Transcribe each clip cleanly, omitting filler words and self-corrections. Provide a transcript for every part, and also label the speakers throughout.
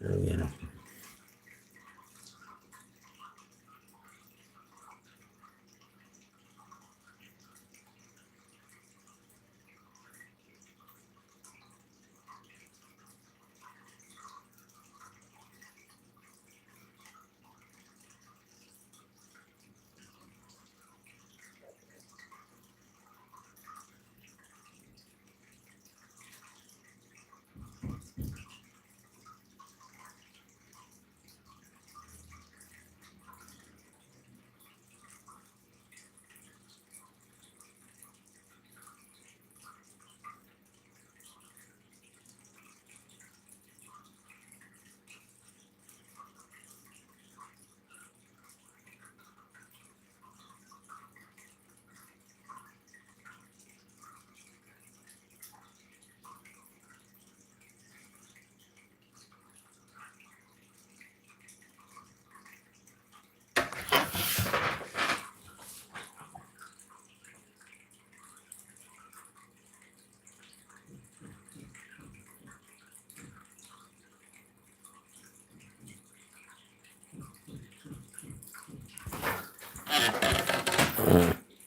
Speaker 1: Yeah.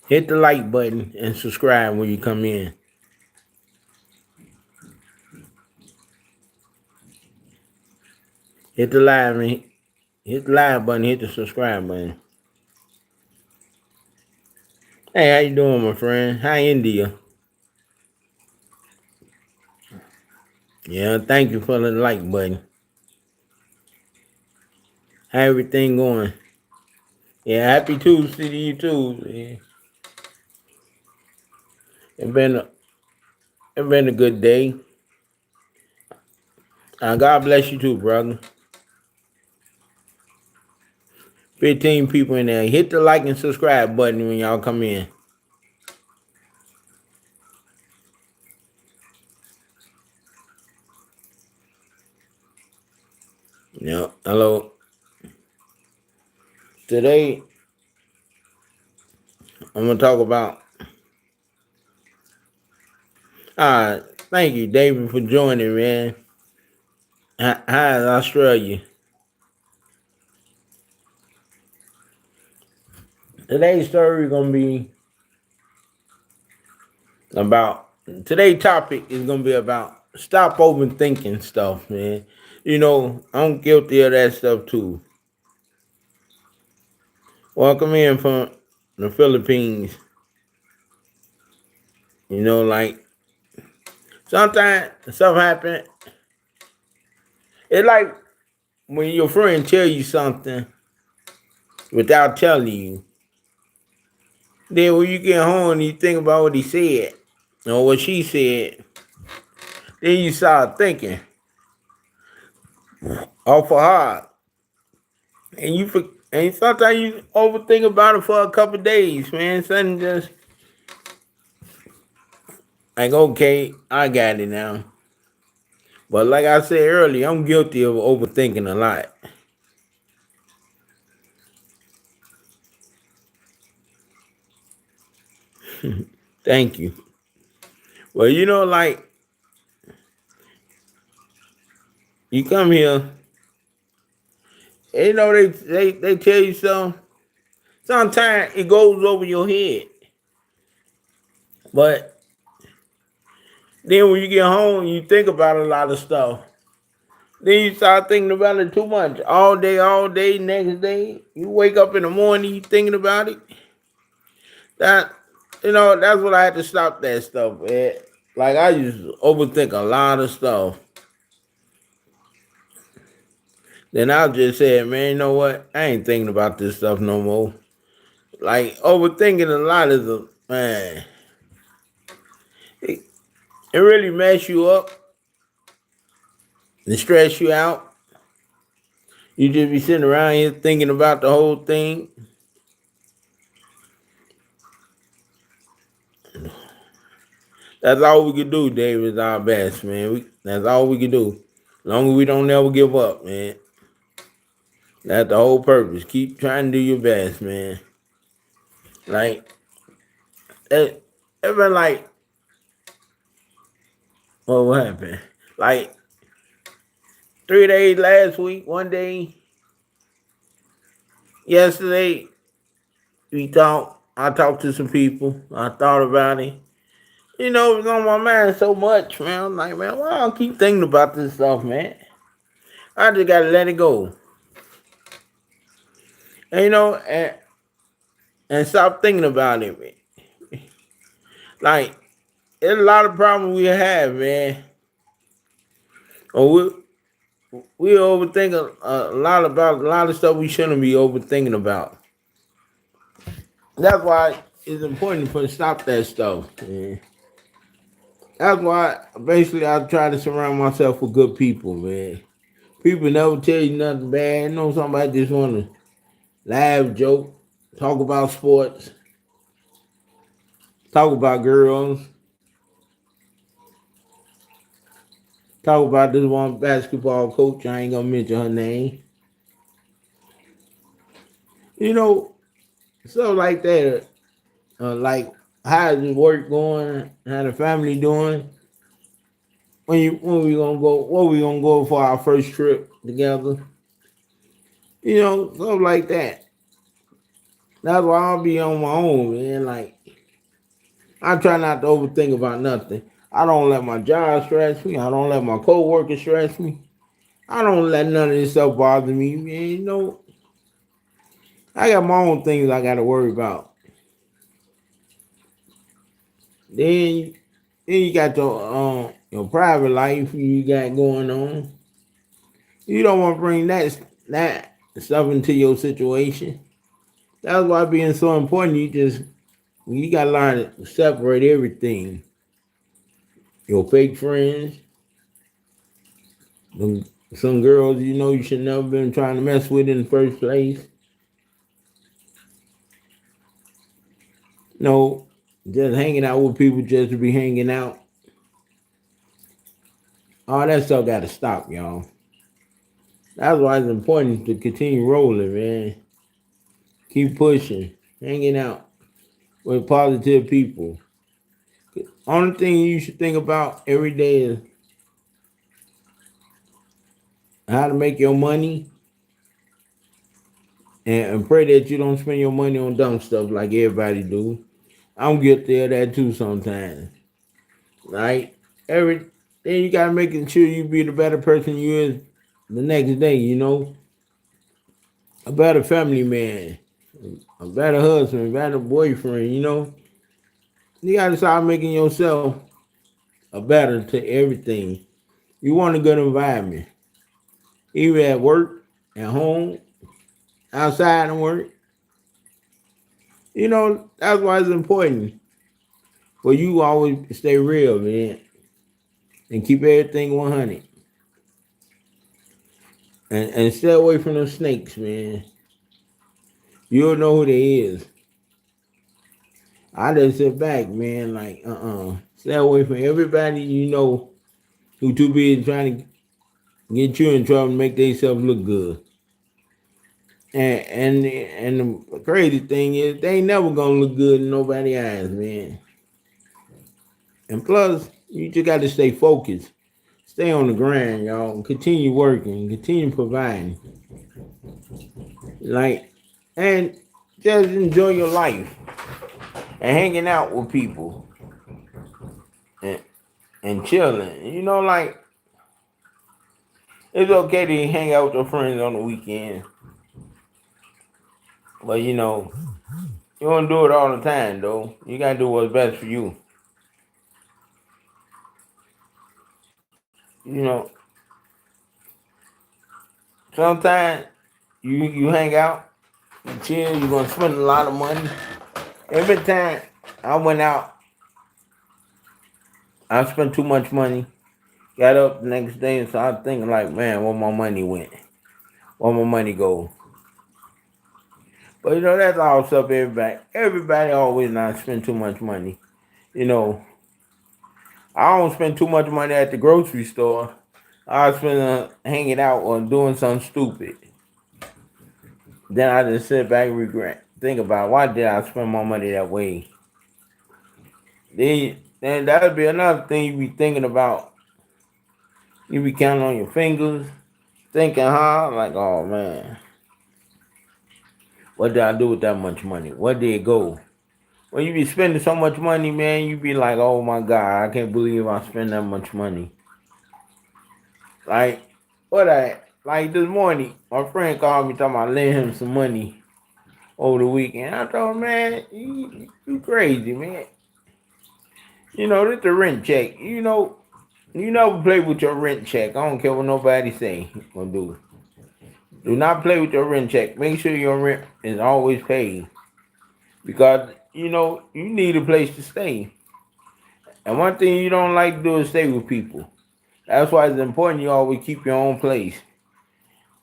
Speaker 1: Hit the like button and subscribe when you come in. Hit the live and hit the live button. Hit the subscribe button. Hey, how you doing, my friend? Hi, India. Yeah, thank you for the like button. How everything going? Yeah, happy Tuesday to you too. Yeah. It been a, it been a good day. God bless you too, brother. 15 people in there. Hit the like and subscribe button when y'all come in. Yeah, hello. Today, I'm going to talk about. Thank you, David, for joining, man. Hi, Australia. Today's story is going to be about. Today's topic is going to be about stop overthinking stuff, man. You know, I'm guilty of that stuff too. Welcome in from the Philippines. You know, like sometimes stuff happen. It's like when your friend tell you something without telling you. Then when you get home and you think about what he said or what she said, then you start thinking awful hard, and and sometimes you overthink about it for a couple of days, man. Something just like, okay, I got it now. But like I said earlier, I'm guilty of overthinking a lot. Thank you. Well, you know, like you come here, and, you know they tell you something. Sometimes it goes over your head, but then when you get home, you think about a lot of stuff. Then you start thinking about it too much. All day, next day. You wake up in the morning, you thinking about it. That that's what I had to stop that stuff, man. Like I used to overthink a lot of stuff. Then I just said, man, you know what? I ain't thinking about this stuff no more. Like overthinking a lot is a man. It, it really mess you up and stress you out. You just be sitting around here thinking about the whole thing. That's all we can do, Dave, is our best, man. That's all we can do. As long as we don't never give up, man. That's the whole purpose. Keep trying to do your best, man. Like, it been like, well, what happened? Like 3 days last week, one day, yesterday, I talked to some people. I thought about it. You know, it was on my mind so much, man. I'm like, man, why I keep thinking about this stuff, man? I just gotta let it go. And, and stop thinking about it, man. Like, there's a lot of problems we have, man. Or we overthink a lot about a lot of stuff we shouldn't be overthinking about. That's why it's important to stop that stuff, man. That's why basically I try to surround myself with good people, man. People never tell you nothing bad. You know, somebody just want to laugh, joke, talk about sports, talk about girls, talk about this one basketball coach. I ain't gonna mention her name. You know, stuff like that. Like how's the work going? How the family doing? When we gonna go? Where we gonna go for our first trip together? You know, stuff like that. That's why I'll be on my own, man. Like I try not to overthink about nothing. I don't let my job stress me. I don't let my coworkers stress me. I don't let none of this stuff bother me, man. You know, I got my own things I got to worry about. Then, then you got your private life you got going on. You don't want to bring that stuff into your situation. That's why being so important. You got to learn to separate everything. Your fake friends, some girls you know you should never been trying to mess with in the first place. No, just hanging out with people just to be hanging out. All that stuff got to stop, y'all. That's why it's important to continue rolling, man. Keep pushing, hanging out with positive people. Only thing you should think about every day is how to make your money and pray that you don't spend your money on dumb stuff like everybody do. I'm guilty of that too sometimes. Right? Every then you gotta make sure you be the better person you is the next day, you know. A better family man, a better husband, a better boyfriend, you know. You gotta start making yourself a better to everything. You want a good environment. Either at work, at home, outside of work. You know, that's why it's important for you always stay real, man. And keep everything 100. And stay away from those snakes, man. You'll know who they is. I just sit back, man, like, stay away from everybody you know who too busy trying to get you in trouble and make themselves look good. And the crazy thing is they ain't never gonna look good in nobody's eyes, man. And plus, you just gotta stay focused. Stay on the grind, y'all, and continue working, continue providing. Like, and just enjoy your life and hanging out with people and, and chilling. You know, like, it's okay to hang out with your friends on the weekend. But, you know, you don't do it all the time, though. You got to do what's best for you. You know, sometimes you hang out, you chill, you're going to spend a lot of money. Every time I went out, I spent too much money. Got up the next day and started thinking like, man, where my money went. where my money go. But you know, that's all stuff everybody. Everybody always not spend too much money. You know, I don't spend too much money at the grocery store. I spend hanging out or doing something stupid. Then I just sit back and regret. Think about why did I spend my money that way? Then that'd be another thing you be thinking about. You be counting on your fingers, thinking, huh? Like, oh man, what did I do with that much money? Where did it go? When you be spending so much money, man, you be like, oh my God, I can't believe I spend that much money. Like, like this morning, my friend called me talking about lending him some money over the weekend. I told him, man, you crazy, man. You know, this the rent check. You never play with your rent check. I don't care what nobody say or do. Do not play with your rent check. Make sure your rent is always paid. Because, you need a place to stay. And one thing you don't like to do is stay with people. That's why it's important you always keep your own place.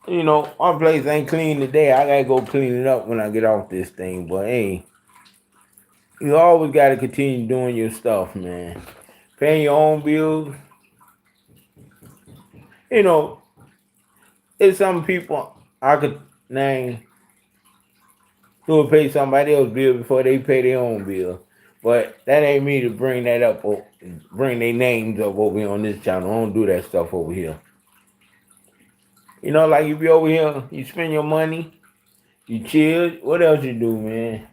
Speaker 1: My place ain't clean today. I gotta go clean it up when I get off this thing. But hey, you always gotta continue doing your stuff, man. Paying your own bills. There's some people I could name who will pay somebody else's bill before they pay their own bill. But that ain't me to bring that up or bring their names up over here on this channel. I don't do that stuff over here. Like you be over here, you spend your money, you chill. What else you do, man?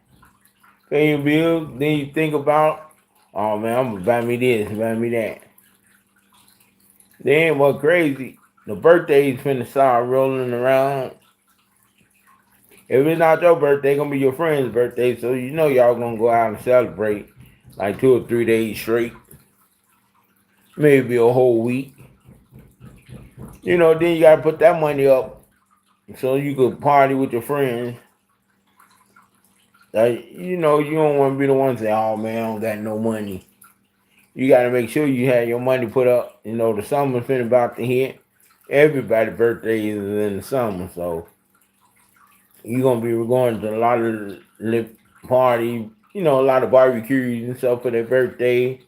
Speaker 1: Pay your bills, then you think about, oh man, I'm gonna buy me this, buy me that. Then what crazy? The birthdays finna start rolling around. If it's not your birthday, it's gonna be your friend's birthday. So y'all gonna go out and celebrate like 2 or 3 days straight. Maybe a whole week. Then you gotta put that money up so you could party with your friends. You don't want to be the one to say, oh man, I don't got no money. You got to make sure you have your money put up. The summer's finna about to hit. Everybody's birthday is in the summer, so you're going to be going to a lot of parties, a lot of barbecues and stuff for their birthday.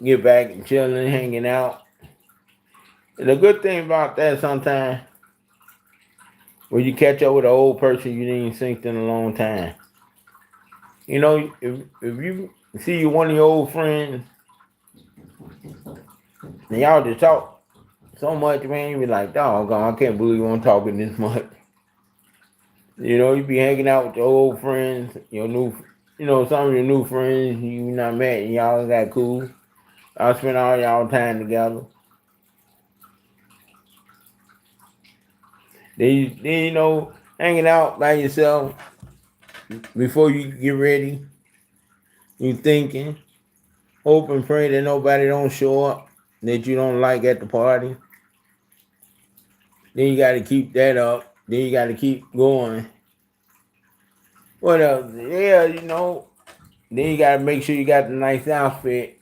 Speaker 1: Get back and chilling, hanging out. And the good thing about that sometimes, when you catch up with an old person you didn't see in a long time. If you see one of your old friends, and y'all just talk so much, man, you be like, doggone, I can't believe I'm talking this much. You be hanging out with your old friends, your new, some of your new friends you not met, and y'all got cool. Y'all spend all y'all time together. Then hanging out by yourself before you get ready. You thinking, hope and pray that nobody don't show up that you don't like at the party. Then you got to keep that up. Then you got to keep going. What else? Yeah, Then you got to make sure you got the nice outfit,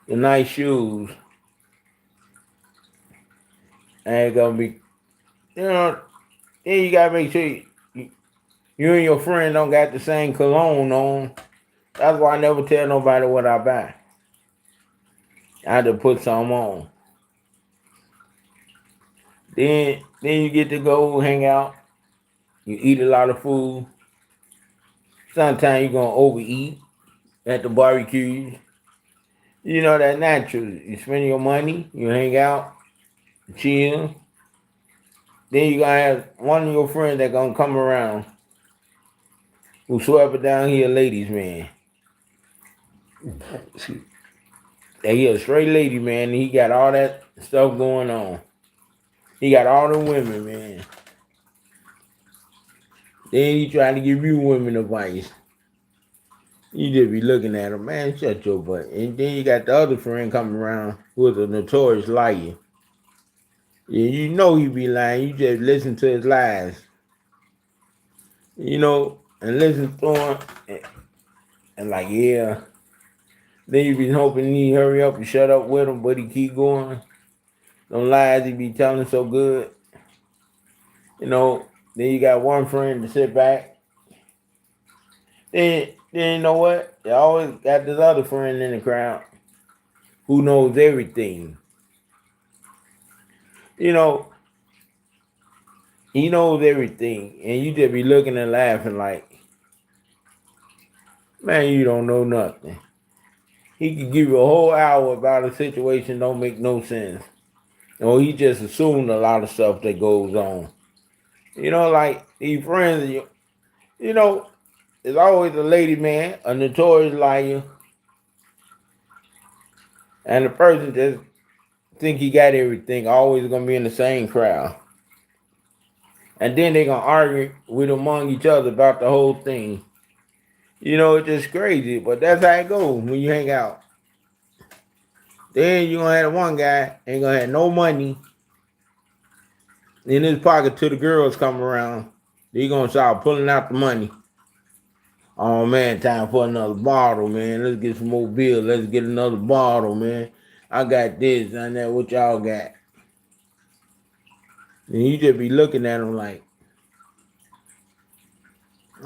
Speaker 1: the nice shoes. Ain't gonna be, then you got to make sure you and your friend don't got the same cologne on. That's why I never tell nobody what I buy. I had to put some on. Then you get to go hang out. You eat a lot of food. Sometimes you're gonna overeat at the barbecue. That natural. You spend your money, you hang out, chill. Then you gonna have one of your friends that gonna come around who swept it down here, ladies man. He a straight lady man, and he got all that stuff going on. He got all the women, man. Then he trying to give you women advice. You just be looking at him, man, shut your butt. And then you got the other friend coming around who is a notorious liar. Yeah, he be lying. You just listen to his lies. And listen to him. And like, yeah. Then you be hoping he hurry up and shut up with him, but he keep going. Them lies he be telling so good. You know, then you got one friend to sit back. Then you know what? You always got this other friend in the crowd who knows everything. You know, he knows everything, and you just be looking and laughing like, man, you don't know nothing. He could give you a whole hour about a situation don't make no sense. Or he just assumed a lot of stuff that goes on. You know, like these friends, you know, there's always a lady man, a notorious liar, and the person just think he got everything, always gonna be in the same crowd. And then they gonna argue with among each other about the whole thing. You know, it's just crazy, but that's how it goes when you hang out. Then you gonna have one guy ain't gonna have no money in his pocket till the girls come around. He gonna start pulling out the money. Oh man, time for another bottle, man. Let's get some more beer. Let's get another bottle, man. I got this and that. What y'all got? And you just be looking at him like,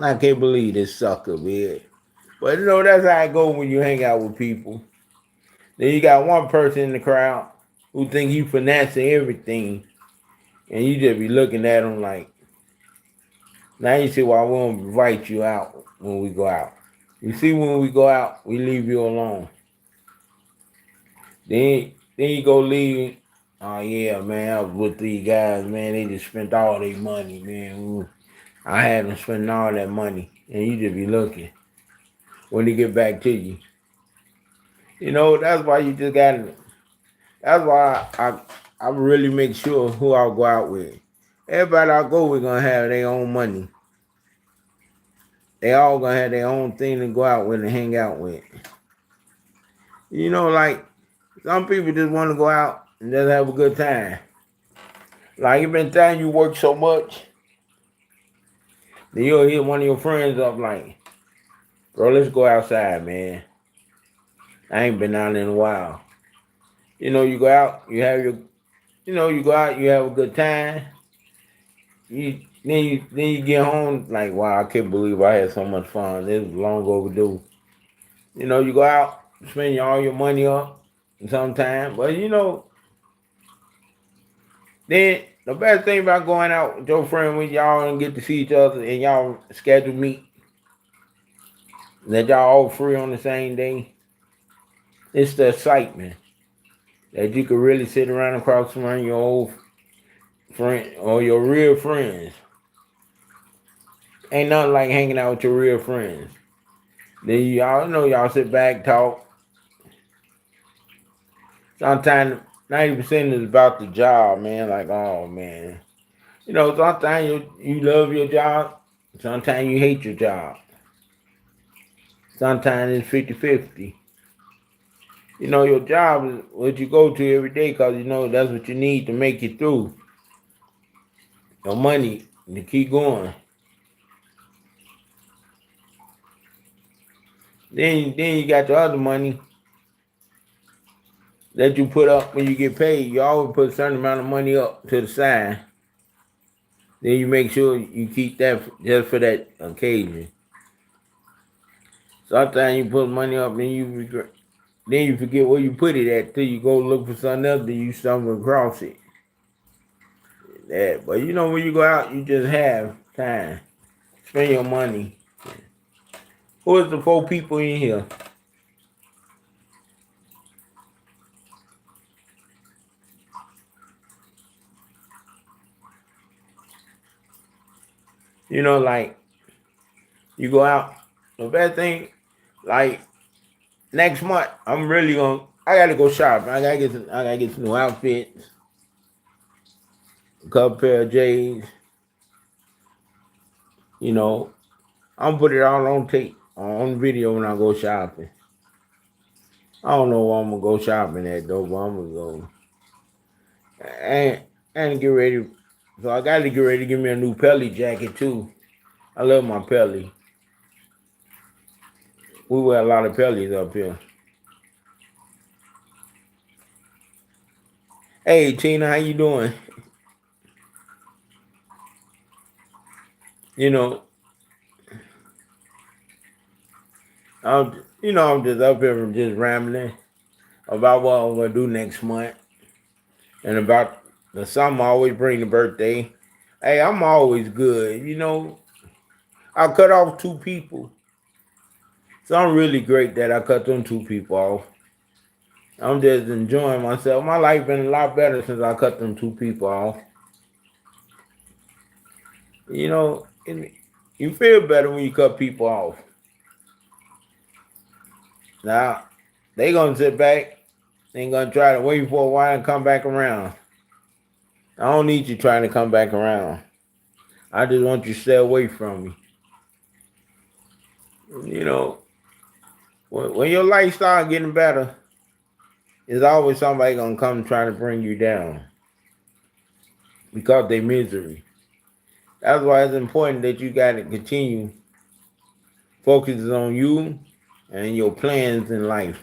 Speaker 1: I can't believe this sucker, man. But you know, that's how it goes when you hang out with people. Then you got one person in the crowd who think you financing everything. And you just be looking at them like, now you see why we don't invite you out when we go out. You see, when we go out, we leave you alone. Then you go leave. Oh yeah, man, I was with these guys, man. They just spent all their money, man. I had them spending all that money, and you just be looking when they get back to you. You know, that's why you just got to. That's why I really make sure who I'll go out with. Everybody I go with gonna have their own money. They all gonna have their own thing to go out with and hang out with. You know, like some people just want to go out and just have a good time. Like it been time you work so much, then you'll hit one of your friends up like, bro, let's go outside, man. I ain't been out in a while. You know, you go out, you have your, you go out, you have a good time. Then you get home like, wow, I can't believe I had so much fun. This was long overdue. You know, you go out, spend all your money up sometime, but then the best thing about going out with your friend when y'all and get to see each other and y'all schedule meet, that y'all all free on the same day, it's the excitement that you could really sit around across from your old friend or your real friends. Ain't nothing like hanging out with your real friends. Then y'all know y'all sit back, talk. Sometimes 90% is about the job, man. Like, oh man. You know, sometimes you love your job, sometimes you hate your job. Sometimes it's 50-50. You know, your job is what you go to every day because you know that's what you need to make it through. Your money to keep going. Then you got the other money that you put up when you get paid. You always put a certain amount of money up to the side. Then you make sure you keep that just for that occasion. Sometimes you put money up and then you forget where you put it at till you go look for something else, then you stumble across it. That, but you know when you go out, you just have time. Spend your money. Who is the 4 people in here? You know, like you go out. The best thing, like next month, I'm really gonna. I gotta go shopping. I gotta get some new outfits, a couple pair of J's. You know, I'm put it all on tape, on video when I go shopping. I don't know where I'm gonna go shopping at though, but I'm gonna go and get ready. So I gotta get ready to give me a new Pelly jacket too. I love my Pelly. We wear a lot of Pellies up here. Hey Tina, how you doing? You know, I'm just up here just rambling about what I'm gonna do next month and about the summer. I always bring the birthday. Hey, I'm always good. I cut off 2 people, so I'm really great that I cut them 2 people off. I'm just enjoying myself. My life been a lot better since I cut them 2 people off. And you feel better when you cut people off. Now, they gonna sit back. They ain't gonna try to wait for a while and come back around. I don't need you trying to come back around. I just want you to stay away from me. You know, when your life start getting better, there's always somebody gonna come trying to bring you down because they misery. That's why it's important that you gotta continue focusing on you and your plans in life.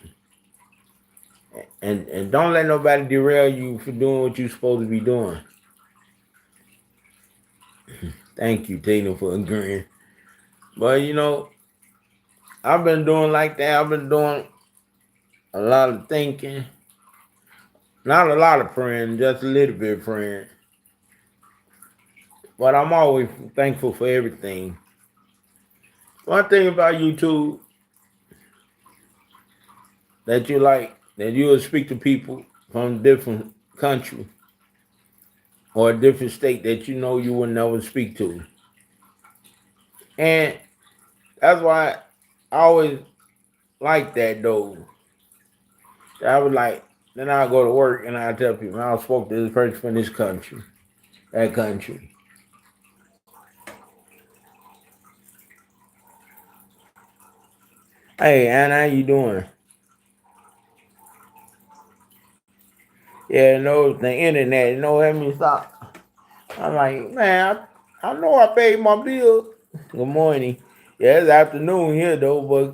Speaker 1: And don't let nobody derail you for doing what you're supposed to be doing. Thank you, Tina, for agreeing. But I've been doing like that. I've been doing a lot of thinking. Not a lot of praying, just a little bit of praying. But I'm always thankful for everything. One thing about YouTube that you like, that you will speak to people from different country or a different state that you know you will never speak to. And that's why I always like that though. I was like, then I'll go to work and I'll tell people, I spoke to this person from this country, that country. Hey, Anna, how you doing? Yeah, no, the internet, help me stop. I'm like, man, I know I paid my bill. Good morning. Yeah, it's afternoon here though, but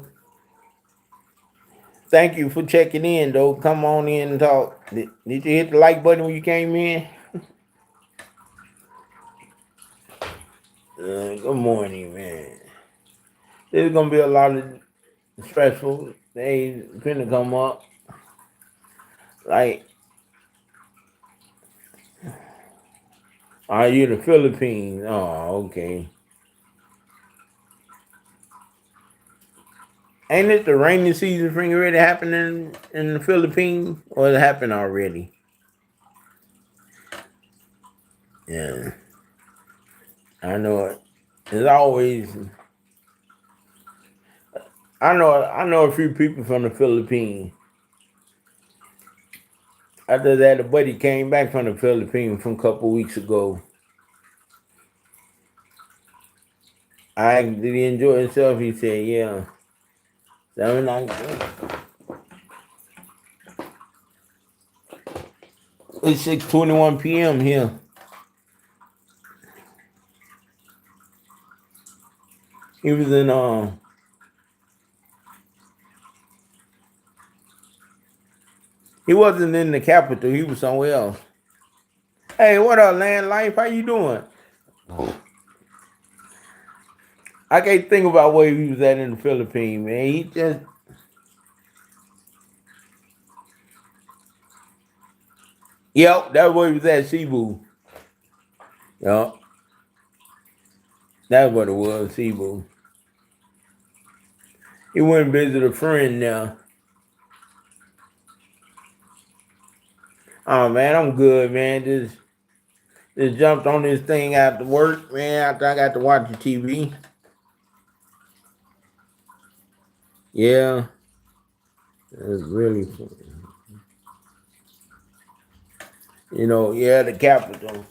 Speaker 1: thank you for checking in though. Come on in and talk. Did you hit the like button when you came in? Good morning, man. There's gonna be a lot of stressful days finna come up. Like, are you in the Philippines? Oh, okay. Ain't it the rainy season thing already happening in the Philippines? Or it happened already? Yeah. I know it. There's always I know a few people from the Philippines. After that, a buddy came back from the Philippines from a couple weeks ago. Did he enjoy himself? He said, yeah. 7 nights. It's 6:21 p.m. here. He was in he wasn't in the capital, he was somewhere else. Hey, what up, Land Life? How you doing? I can't think about where he was at in the Philippines, man. He just Yep, that's where he was at, Cebu. Yep. That's what it was, Cebu. He went and visited a friend now. Oh man, I'm good, man. Just jumped on this thing after work, man. After I got to watch the TV. Yeah, it's really fun. Yeah, the capital.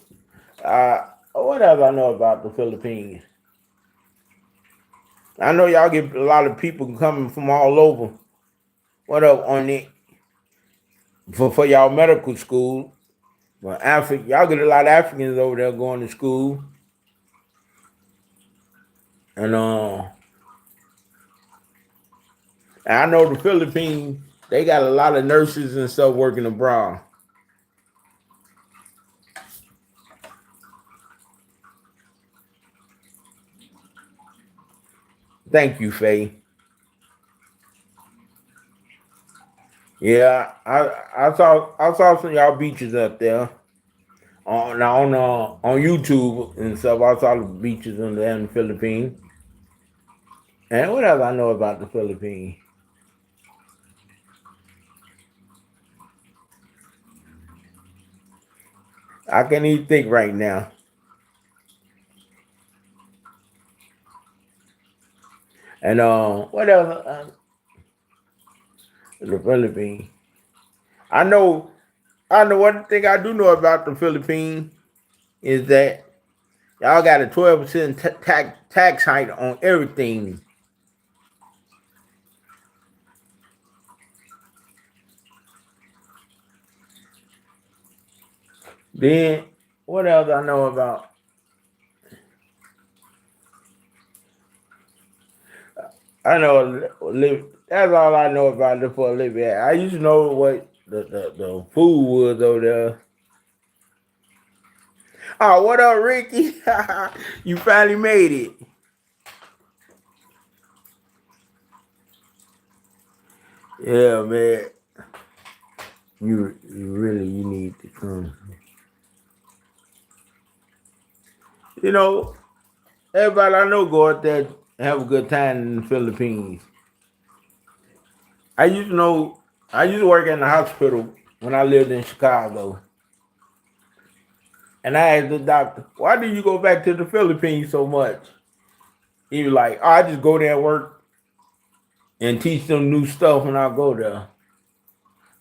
Speaker 1: What else I know about the Philippines? I know y'all get a lot of people coming from all over. What up on it for y'all medical school? Well, y'all get a lot of Africans over there going to school, and I know the Philippines. They got a lot of nurses and stuff working abroad. Thank you, Faye. Yeah, I saw some of y'all beaches up there on YouTube and stuff. I saw the beaches in the Philippines. And what else I know about the Philippines? I can't even think right now. And what else? The Philippines. I know. I know one thing I do know about the Philippines is that y'all got a 12% tax hike on everything. Then what else I know about? I know that's all I know about it for a little bit. I used to know what the food was over there. Oh, what up, Ricky? You finally made it. Yeah, man. You really need to come. You know, everybody I know go out there and have a good time in the Philippines. I used to know. I used to work in the hospital when I lived in Chicago. And I asked the doctor, why do you go back to the Philippines so much? He was like, oh, I just go there and work and teach them new stuff when I go there.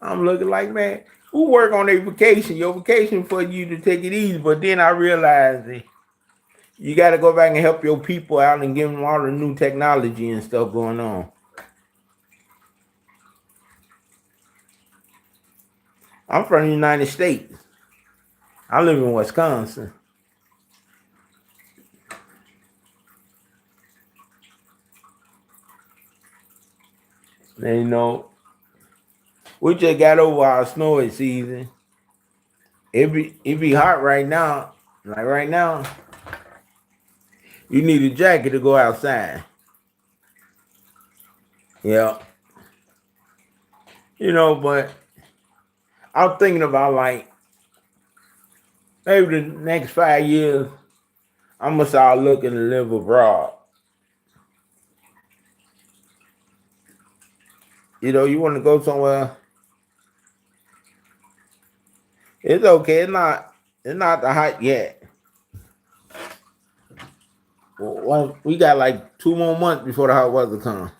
Speaker 1: I'm looking like, man, who work on their vacation? Your vacation for you to take it easy. But then I realized that you got to go back and help your people out and give them all the new technology and stuff going on. I'm from the United States. I live in Wisconsin. And you know, we just got over our snowing season. It be hot right now. Like right now, you need a jacket to go outside. Yeah. You know, but I'm thinking about like maybe the next 5 years, I'm gonna start looking to live abroad. You know, you want to go somewhere. It's okay. It's not the hot yet. Well, we got like 2 more months before the hot weather comes.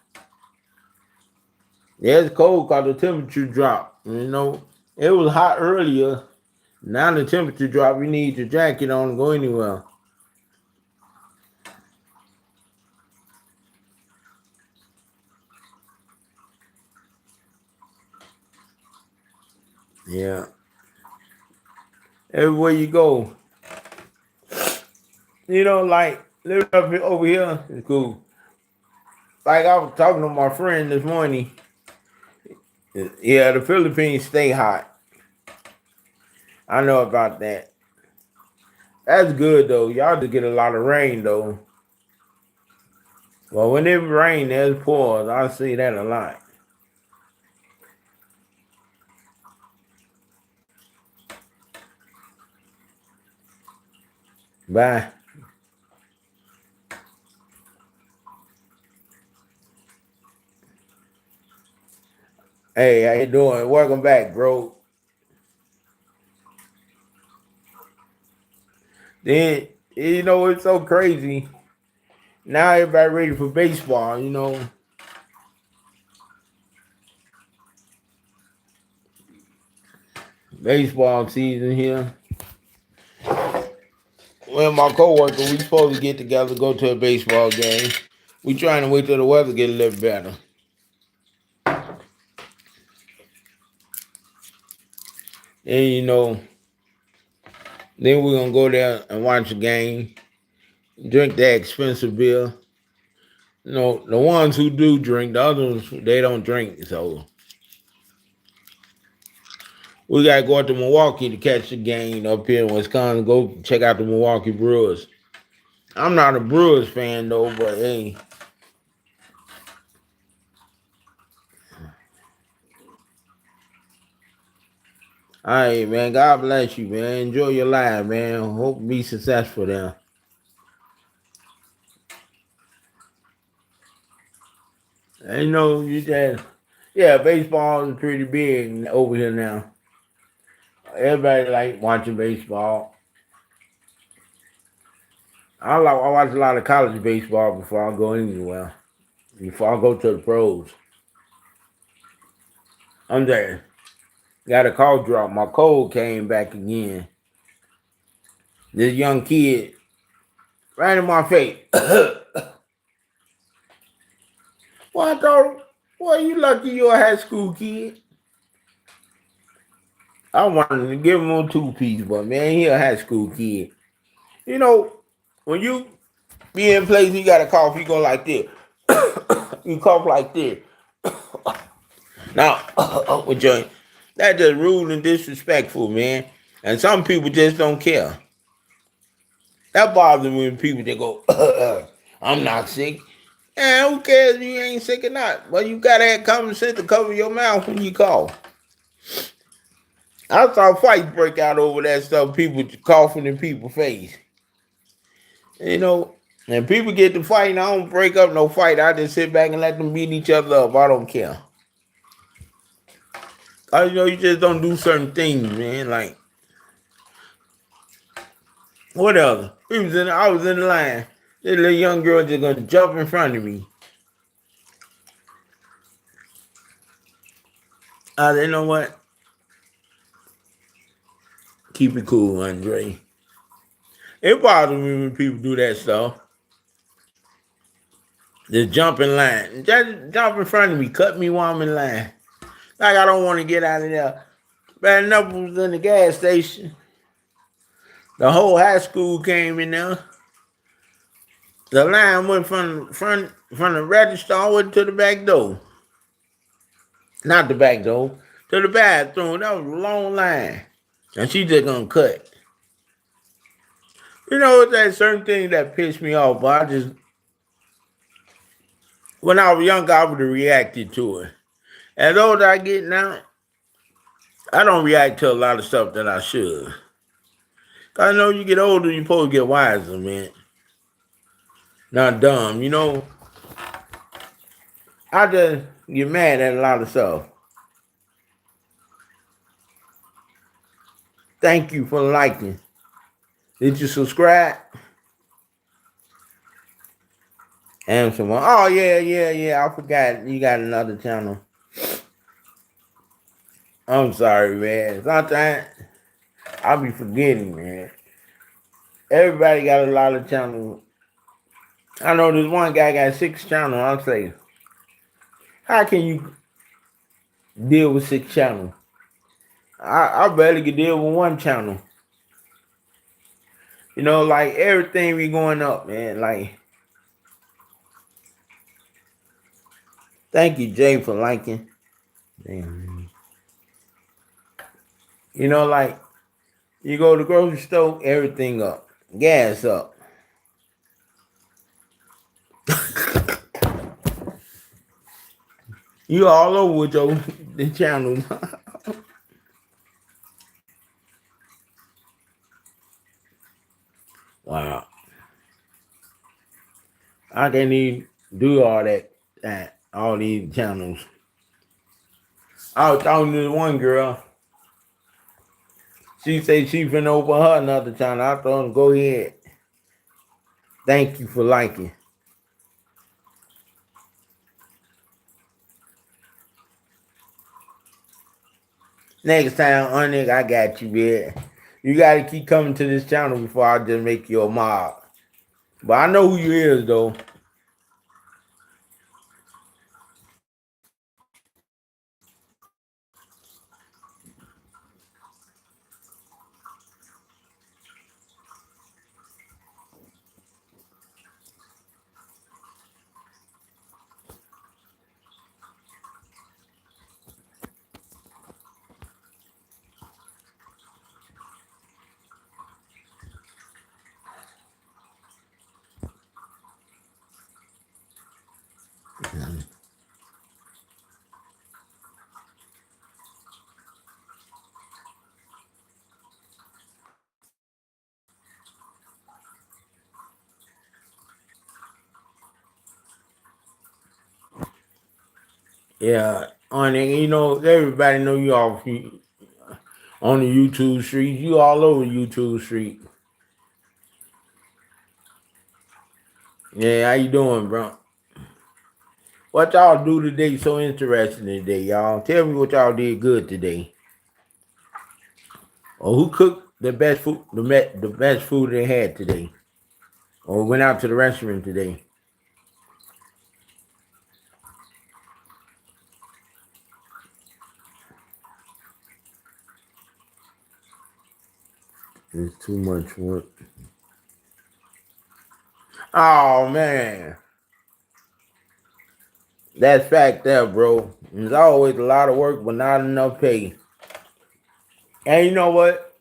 Speaker 1: Yeah, it's cold because the temperature dropped. You know, it was hot earlier. Now the temperature dropped. You need your jacket on to go anywhere. Yeah. Everywhere you go. You know, like living up over here is cool. Like I was talking to my friend this morning. Yeah, the Philippines stay hot. I know about that. That's good though. Y'all just get a lot of rain though. Well, when it rains, there's pause. I see that a lot. Bye. Hey, how you doing? Welcome back, bro. Then you know it's so crazy. Now everybody ready for baseball. You know, baseball season here. Well, my coworker, we supposed to get together, go to a baseball game. We trying to wait till the weather get a little better. Then you know, then we're gonna go there and watch a game, drink that expensive beer. You know, the ones who do drink, the others they don't drink. So we gotta go out to Milwaukee to catch the game up here in Wisconsin. Go check out the Milwaukee Brewers. I'm not a Brewers fan though, but hey, All right, man. God bless you, man. Enjoy your life, man. Hope to be successful there. And you know, you just yeah, baseball is pretty big over here now. Everybody like watching baseball. I watch a lot of college baseball before I go anywhere. Before I go to the pros. I'm there. Got a call drop. My cold came back again. This young kid right in my face. Well, I thought, well, you lucky you're a high school kid. I wanted to give him a 2-piece, but man, he a high school kid. You know, when you be in place, you got a cough, you go like this. You cough like this. Now, with your, that's just rude and disrespectful, man. And some people just don't care. That bothers me when people just go, I'm not sick. And who cares if you ain't sick or not? Well, you gotta have common sense to cover your mouth when you cough. I saw fights break out over that stuff, people coughing in people's face. You know, and people get to fighting, I don't break up no fight. I just sit back and let them beat each other up. I don't care. You know, you just don't do certain things, man. Like, what else? I was in the line. This little young girl just gonna jump in front of me. I said, you know what? Keep it cool, Andre. It bothers me when people do that stuff. Just jump in line. Just jump in front of me. Cut me while I'm in line. Like I don't want to get out of there. Bad enough was in the gas station. The whole high school came in there. The line went from the register all the way to the back door. Not the back door. To the bathroom. That was a long line. And she just gonna cut. You know, there's certain things that piss me off, but when I was younger, I would have reacted to it. As old as I get now, I don't react to a lot of stuff that I should. Cause I know you get older, you're supposed to get wiser, man. Not dumb, you know. I just get mad at a lot of stuff. Thank you for liking. Did you subscribe? And someone, oh yeah. I forgot you got another channel. I'm sorry, man. Sometimes I'll be forgetting, man. Everybody got a lot of channels. I know this one guy got 6 channels. I'll say, how can you deal with 6 channels? I barely can deal with 1 channel. You know, like everything be going up, man. Like, thank you, Jay, for liking. Damn. You know, like you go to the grocery store, everything up, gas up. You all over with your the channels. Wow. I can't even do all that, all these channels. I was talking to one girl. She said she finna open her another channel. I told her, go ahead. Thank you for liking. Next time, Onyx, I got you, man. You gotta keep coming to this channel before I just make you a mob. But I know who you is, though. Yeah, on it, everybody know you off on the YouTube streets. You all over YouTube street. Yeah, how you doing, bro? What y'all do today so interesting today, y'all? Tell me what y'all did good today. Or who cooked the best food the best food they had today? Or went out to the restaurant today? It's too much work. Oh man. That's fact there, bro. There's always a lot of work but not enough pay. And you know what?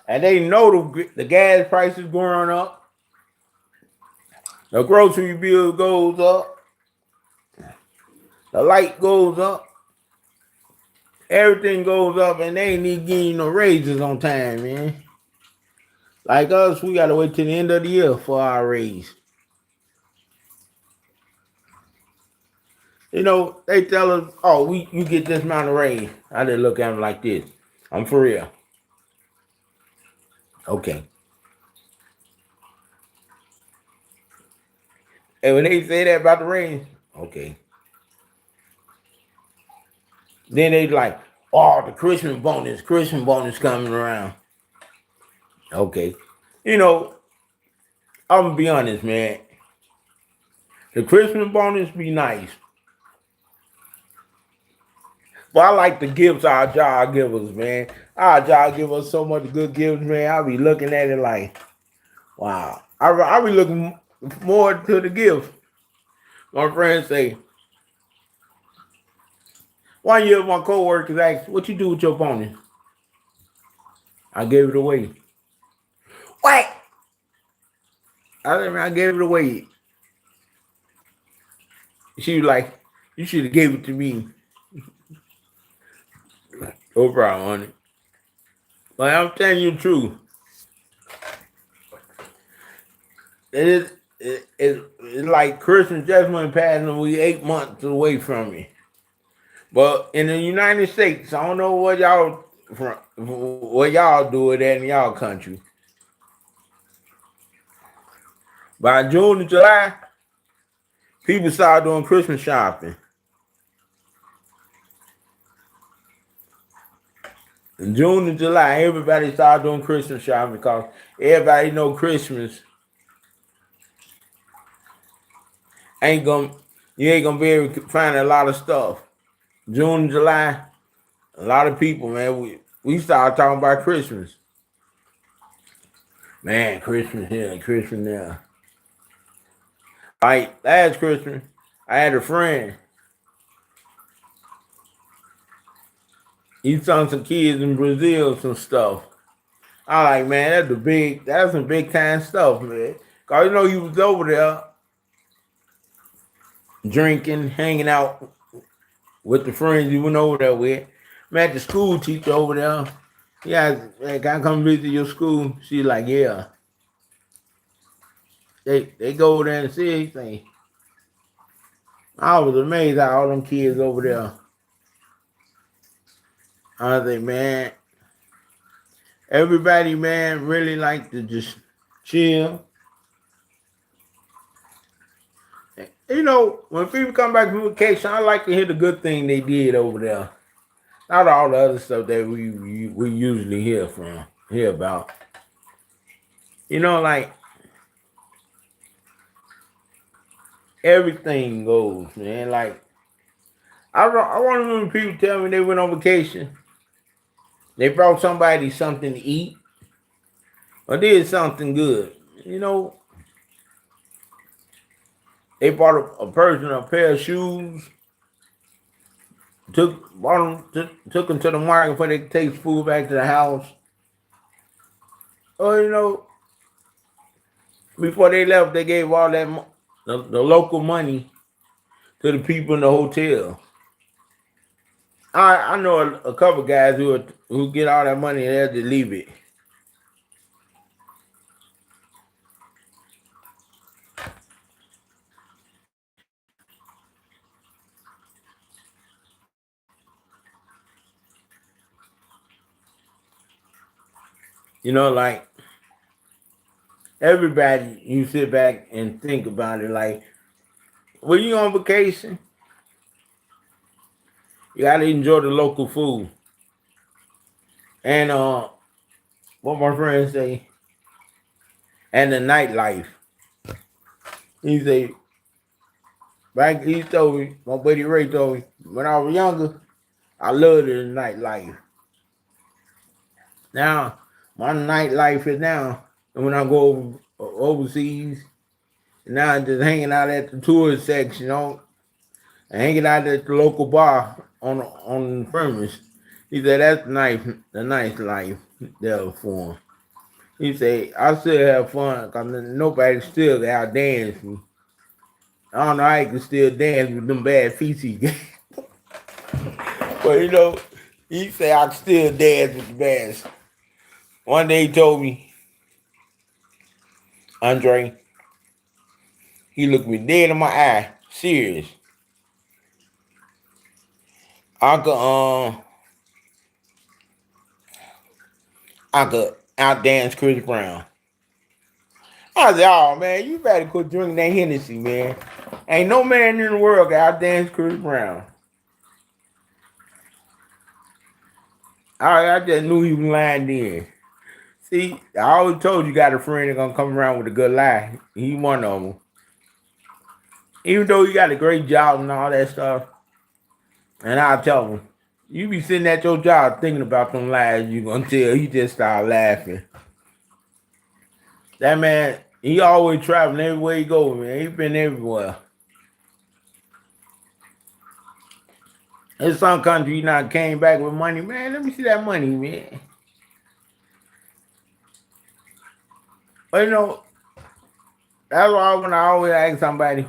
Speaker 1: And they know the gas prices going up. The grocery bill goes up. The light goes up. Everything goes up, and they ain't even getting no raises on time, man. Like us, we gotta wait till the end of the year for our raise. They tell us, "Oh, you get this amount of raise." I didn't look at them like this. I'm for real. Okay. And when they say that about the raise, okay. Then they like, "Oh, the Christmas bonus coming around." Okay. You know, I'm gonna be honest, man. The Christmas bonus be nice. But I like the gifts our job give us, man. Our job give us so much good gifts, man. I be looking at it like, wow. I be looking more to the gifts. My friends say, one year my coworkers asked, "What you do with your bonus?" I gave it away. What? I gave it away. She was like, "You should have gave it to me." No problem on it. But I'm telling you the truth. It's like Christmas just went past and we 8 months away from it. But in the United States, I don't know what y'all do it at in y'all country. By June and July, people start doing Christmas shopping. In June and July, everybody start doing Christmas shopping because everybody know Christmas ain't gonna you ain't gonna be able to find a lot of stuff. June and July, a lot of people, man, we start talking about Christmas. Man, Christmas here, Christmas there. Like last Christmas, I had a friend. He saw some kids in Brazil, some stuff. I like, man, that's some big time stuff, man. Cause you was over there drinking, hanging out with the friends you went over there with. Met the school teacher over there. Yeah, man, can I come visit your school? She's like, yeah. They go over there and see anything. I was amazed at all them kids over there. I was like, man, everybody, man, really like to just chill. When people come back from vacation, I like to hear the good thing they did over there. Not all the other stuff that we usually hear about. Like everything goes, man. Like I want when people tell me they went on vacation, they brought somebody something to eat or did something good. They bought a person a pair of shoes, took them to the market before they could take food back to the house. Or before they left, they gave all that the local money to the people in the hotel. I know a couple guys who get all that money and they'll just leave it. You know, like everybody, you sit back and think about it. Like when you on vacation, you gotta enjoy the local food. And what my friends say, and the nightlife. He say, back he told me, my buddy Ray told me, when I was younger, I loved the nightlife. Now, my nightlife is now, and when I go overseas, now I'm just hanging out at the tourist section, you know, and hanging out at the local bar on the premise. He said that's the nice life there for him. He said I still have fun because nobody still out dance me. I don't know how he can still dance with them bad feet he got. But you know, he said I can still dance with the bass. One day he told me, Andre, he looked me dead in my eye, serious. I could outdance Chris Brown. I said, oh man, you better quit drinking that Hennessy, man. Ain't no man in the world can outdance Chris Brown. I just knew he was lying then. See, I always told you got a friend that gonna come around with a good lie. He one of them. Even though you got a great job and all that stuff, and I'll tell him, you be sitting at your job thinking about them lies you gonna tell. He just start laughing. That man, he always traveling everywhere he go, man. He been everywhere. In some country, he not came back with money, man. Let me see that money, man. But you know, that's why when I always ask somebody,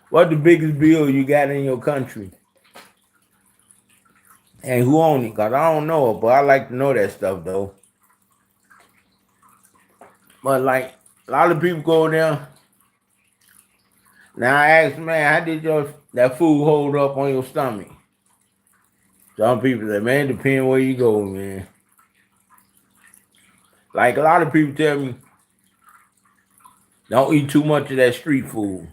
Speaker 1: what the biggest bill you got in your country? And who own it? Because I don't know it, but I like to know that stuff, though. But like, a lot of people go there. Now I ask, man, how did that food hold up on your stomach? Some people say, man, it depends where you go, man. Like a lot of people tell me, don't eat too much of that street food.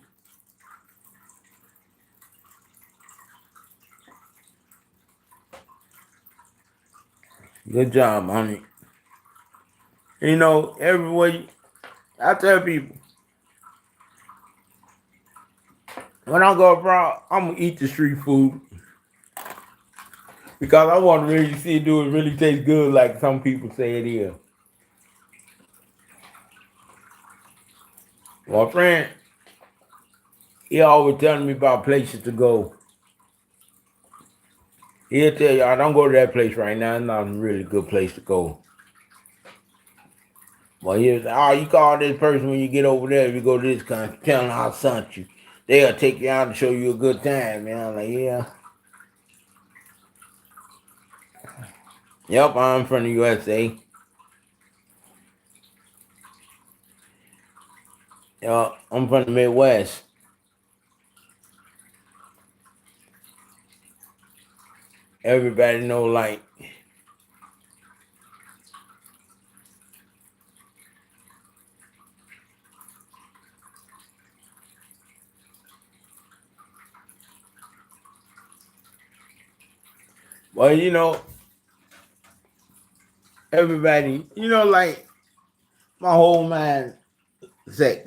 Speaker 1: Good job, honey. You know, everywhere I tell people, when I go abroad, I'm gonna eat the street food because I want to really see do it really taste good, like some people say it is. My friend, he always telling me about places to go. He'll tell you, I don't go to that place right now. It's not a really good place to go. Well, he'll say, oh, you call this person when you get over there. If you go to this country, tell them I sent you. They'll take you out and show you a good time, man. I'm like, yeah. Yep, I'm from the USA. I'm from the Midwest. Everybody know, like, well, you know, everybody, you know, like, my whole mind set.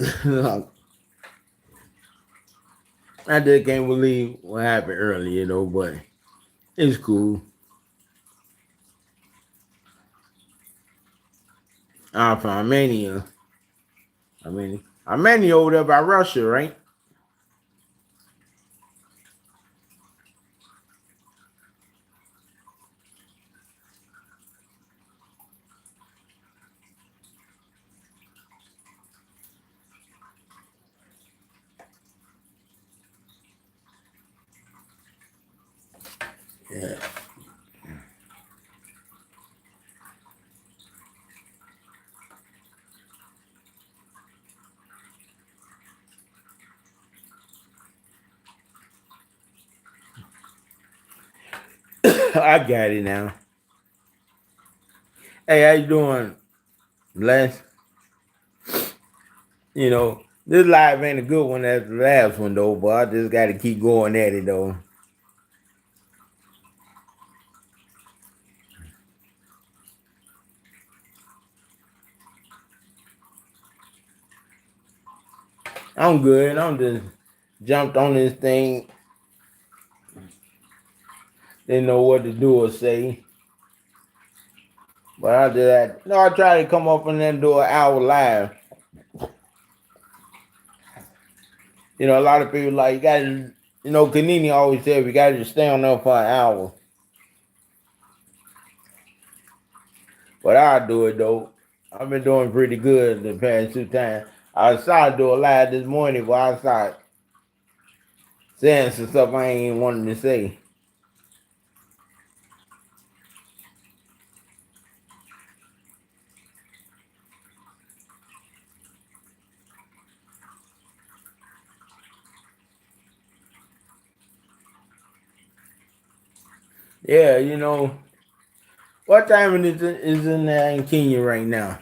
Speaker 1: I just can't believe what happened earlier, you know, but it's cool. I'm from Armenia. Armenia over there by Russia, right? Yeah. I got it now. Hey, how you doing, Bless? You know, this live ain't a good one as the last one though, but I just got to keep going at it though. I'm good. I'm just jumped on this thing. Didn't know what to do or say. But I did that. No, I tried to come up and then do an hour live. You know, a lot of people like, you gotta, you know, Kanini always said we gotta just stay on there for an hour. But I'll do it though. I've been doing pretty good the past 2 times. I started to do a live this morning, but I started saying some stuff I ain't wanting to say. Yeah, you know, what time is in there in Kenya right now?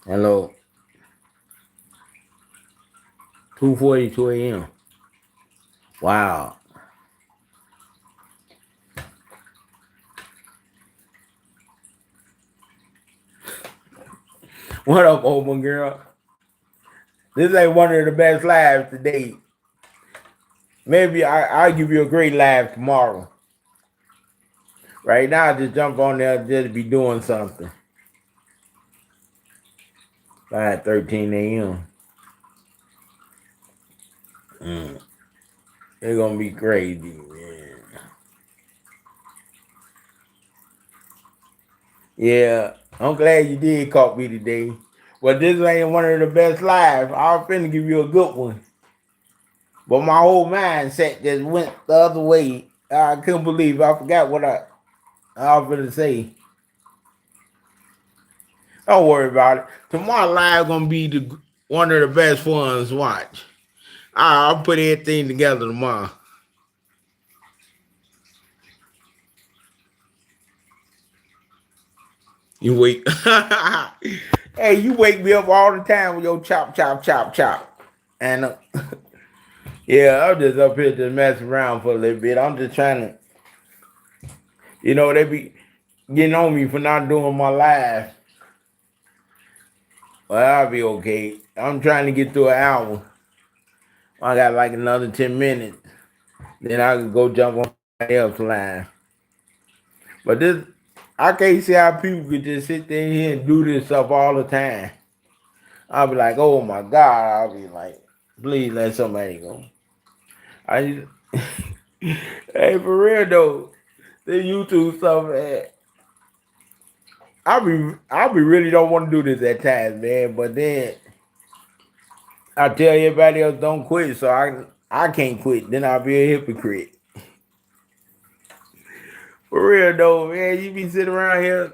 Speaker 1: Hello, 2:42 a.m. Wow. What up, open girl? This ain't one of the best lives today. Maybe I'll give you a great live tomorrow. Right now, I just jump on there just be doing something. 5:13 a.m. It's gonna be crazy, man. Yeah, I'm glad you did call me today. But this ain't one of the best lives. I was finna give you a good one. But my whole mindset just went the other way. I couldn't believe I forgot what I was gonna say. Don't worry about it. Tomorrow live gonna be one of the best ones to watch. I'll put everything together tomorrow. You wait. Hey, you wake me up all the time with your chop, chop, chop, chop. And yeah, I'm just up here just messing around for a little bit. I'm just trying to, you know, they be getting on me for not doing my live. Well, I'll be okay. I'm trying to get through an hour. I got like another 10 minutes. Then I can go jump on somebody else live. But this, I can't see how people could just sit there here and do this stuff all the time. I'll be like, oh my God. I'll be like, please let somebody go. I just, hey, for real though, the YouTube stuff, man, I be really don't want to do this at times, man. But then I tell everybody else don't quit, so I can't quit. Then I'll be a hypocrite. For real though, man, you be sitting around here,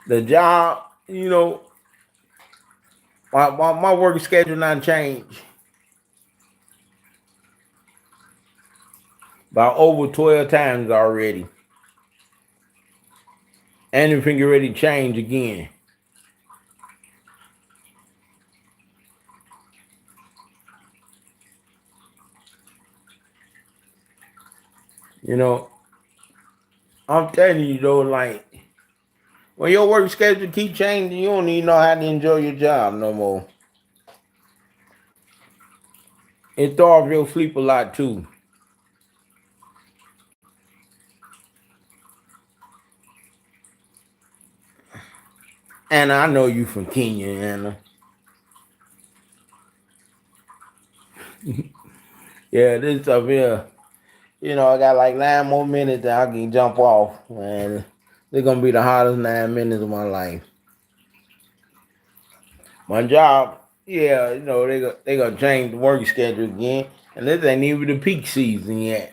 Speaker 1: the job, you know, my work schedule not changed about over 12 times already. And if it get ready to change again. You know, I'm telling you though, like when your work schedule keep changing, you don't even know how to enjoy your job no more. It throw off your sleep a lot too. Anna, I know you from Kenya, Anna. Yeah, this stuff here. You know, I got like 9 more minutes that I can jump off, and they're gonna be the hottest 9 minutes of my life. My job, yeah, you know, they gonna change the work schedule again, and this ain't even the peak season yet.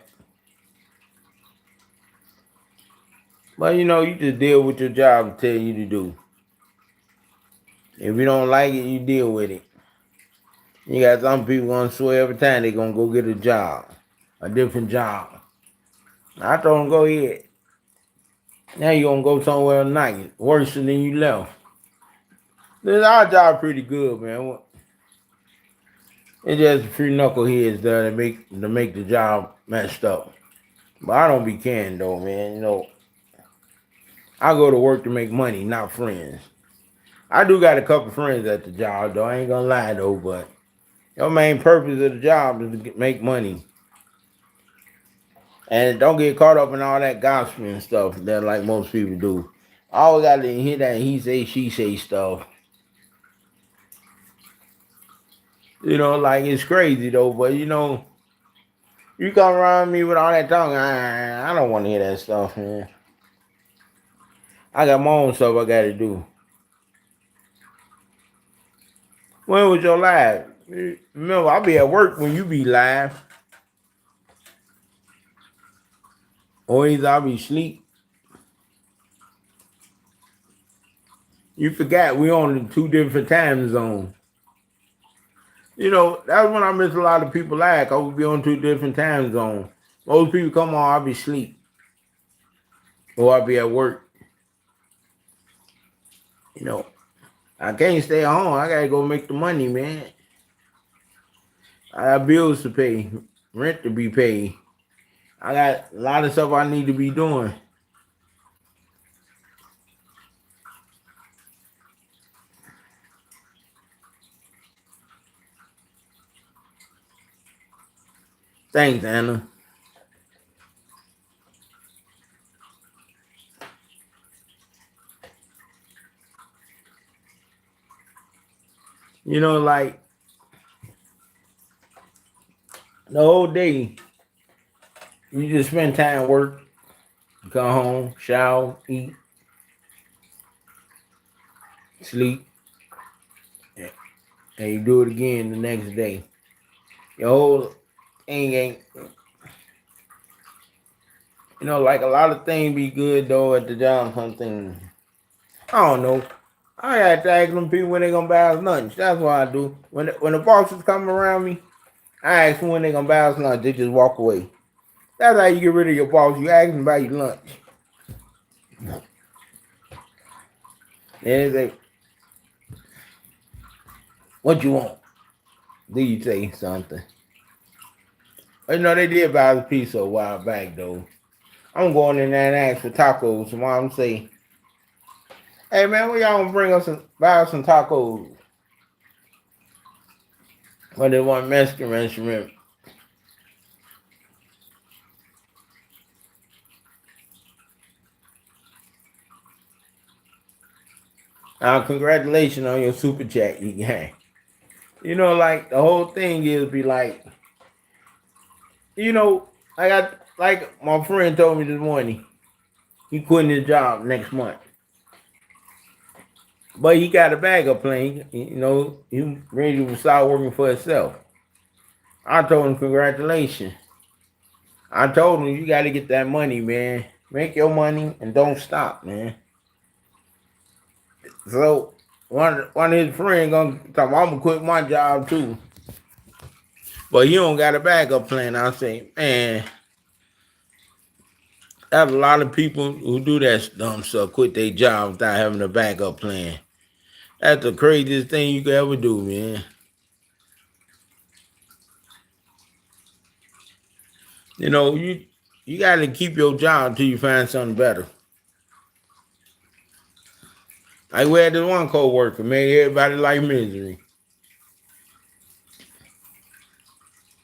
Speaker 1: But you know, you just deal with your job tell you to do. If you don't like it, you deal with it. You got some people gonna swear every time they gonna go get a job, a different job. I told them go ahead. Now you gonna go somewhere nice, worse than you left. This our job pretty good, man. It's just a few knuckleheads there to make the job messed up. But I don't be caring though, man. You know, I go to work to make money, not friends. I do got a couple friends at the job though. I ain't gonna lie though, but your main purpose of the job is to make money. And don't get caught up in all that gossip and stuff that like most people do. I always got to hear that he say, she say stuff. You know, like it's crazy though, but you know, you come around me with all that talking, I don't want to hear that stuff, man. I got my own stuff I got to do. When was your live? Remember, I'll be at work when you be live. Or either I'll be asleep. You forgot we on two different time zones. You know, that's when I miss a lot of people live. I would be on two different time zones. Most people come on, I'll be asleep. Or I'll be at work. You know, I can't stay at home. I gotta go make the money, man. I got bills to pay, rent to be paid. I got a lot of stuff I need to be doing. Thanks, Anna. You know, like the whole day, you just spend time work, come home, shower, eat, sleep, and you do it again the next day. Your whole thing ain't, you know, like a lot of things be good though at the job. Something, I don't know. I got to ask them people when they gonna buy us lunch. That's what I do. When the bosses come around me, I ask them when they gonna buy us lunch. They just walk away. That's how you get rid of your boss. You ask them about your lunch. Then they say, what you want? Then you say something. But you know, they did buy us a pizza a while back though. I'm going in there and ask for tacos. So mom say, hey man, when y'all gonna bring us buy us some tacos? But they want Mexican restaurant. Congratulations on your super chat, you gang. You know, like the whole thing is be like, you know, I got like my friend told me this morning, he quitting his job next month. But he got a backup plan. You know, he ready to start working for himself. I told him congratulations. I told him you got to get that money, man. Make your money and don't stop, man. So one of his friends gonna talk, I'm gonna quit my job too. But you don't got a backup plan. I say, man, there's a lot of people who do that dumb stuff, quit their job without having a backup plan. That's the craziest thing you could ever do, man. You know, you got to keep your job until you find something better. Like we had this one co-worker, made everybody like misery.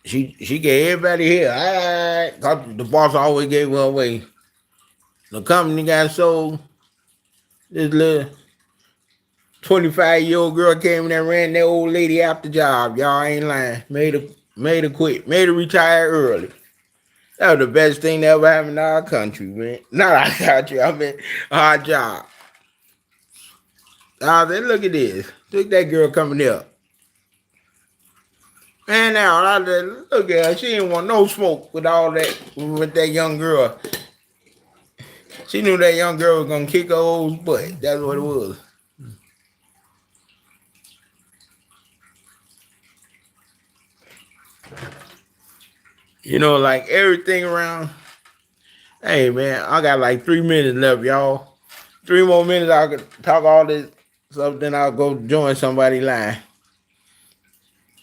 Speaker 1: She gave everybody here. The boss always gave her away. The company got sold. This little 25-year-old girl came in and ran that old lady out the job. Y'all ain't lying. Made her quit. Made her retire early. That was the best thing that ever happened to our country, man. Not our country, I mean our job. I said, look at this. Look at that girl coming up. Man, now I said, look at her. She didn't want no smoke with all that, with that young girl. She knew that young girl was gonna kick her old butt. That's what it was. You know, like everything around. Hey man, I got like 3 minutes left, y'all. 3 more minutes, I could talk all this stuff, then I'll go join somebody line.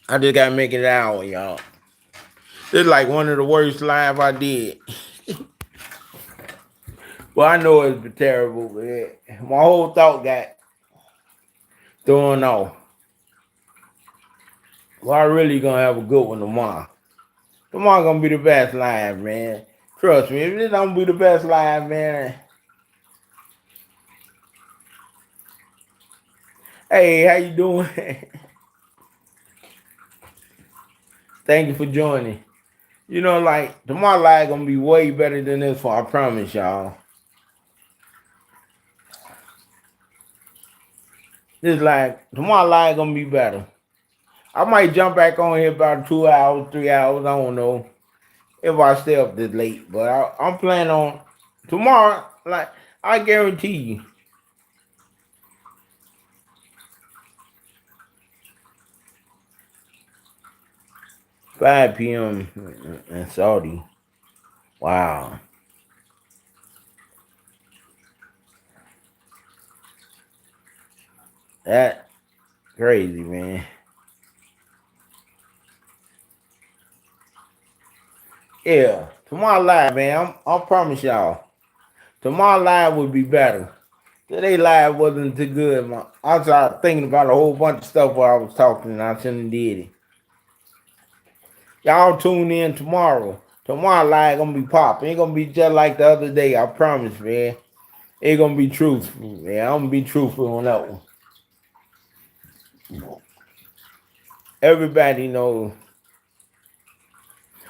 Speaker 1: I just gotta make it an hour, y'all. This is like one of the worst live I did. Well, I know it's terrible, but my whole thought got thrown off. Well, I really gonna have a good one tomorrow. Tomorrow gonna be the best live, man. Trust me, if this don't be the best live, man. Hey, how you doing? Thank you for joining. You know, like tomorrow live gonna be way better than this one, I promise y'all. This like tomorrow live gonna be better. I might jump back on here about 2 hours, 3 hours. I don't know if I stay up this late, but I'm planning on tomorrow. Like I guarantee you. 5 p.m. in Saudi. Wow. That crazy, man. Yeah. Tomorrow live, man. I promise y'all. Tomorrow live would be better. Today live wasn't too good. I started thinking about a whole bunch of stuff while I was talking and I shouldn't have did it. Y'all tune in tomorrow. Tomorrow live gonna be popping. Ain't gonna be just like the other day. I promise, man. It's gonna be truthful, man. I'm gonna be truthful on that one. Everybody knows.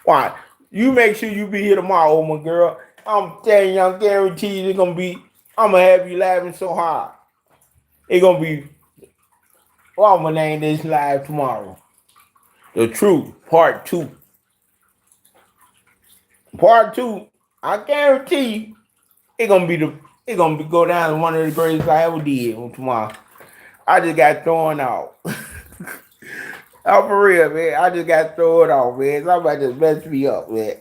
Speaker 1: Why? You make sure you be here tomorrow, my girl. I'm telling you, I guarantee you it's gonna be, I'm gonna have you laughing so hard. It's gonna be, well, I'm gonna name this live tomorrow. The Truth, Part 2. Part 2, I guarantee you, it's gonna be go down as one of the greatest I ever did on tomorrow. I just got thrown out. Oh, for real, man. I just got thrown off, man. Somebody just messed me up, man.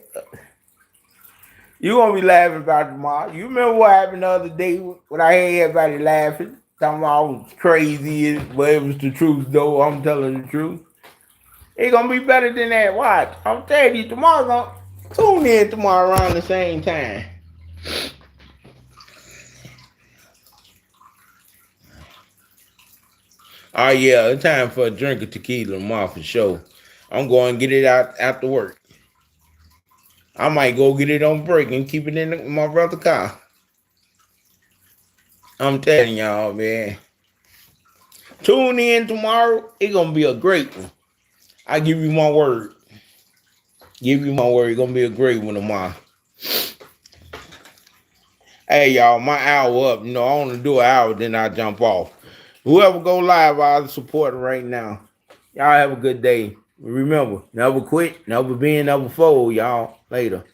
Speaker 1: You gonna be laughing about it tomorrow. You remember what happened the other day when I had everybody laughing? Talking about I was crazy, but it was the truth, though. I'm telling the truth. It's gonna be better than that. Watch. I'm telling you, tomorrow gonna tune in tomorrow around the same time. Oh yeah, it's time for a drink of tequila tomorrow for sure. I'm going to get it out after work. I might go get it on break and keep it in my brother's car. I'm telling y'all, man. Tune in tomorrow. It's gonna be a great one. I give you my word. Give you my word. It's gonna be a great one tomorrow. Hey y'all, my hour up. You know, I want to do an hour, then I jump off. Whoever go live, I'll support right now. Y'all have a good day. Remember, never quit, never bend, never fold, y'all. Later.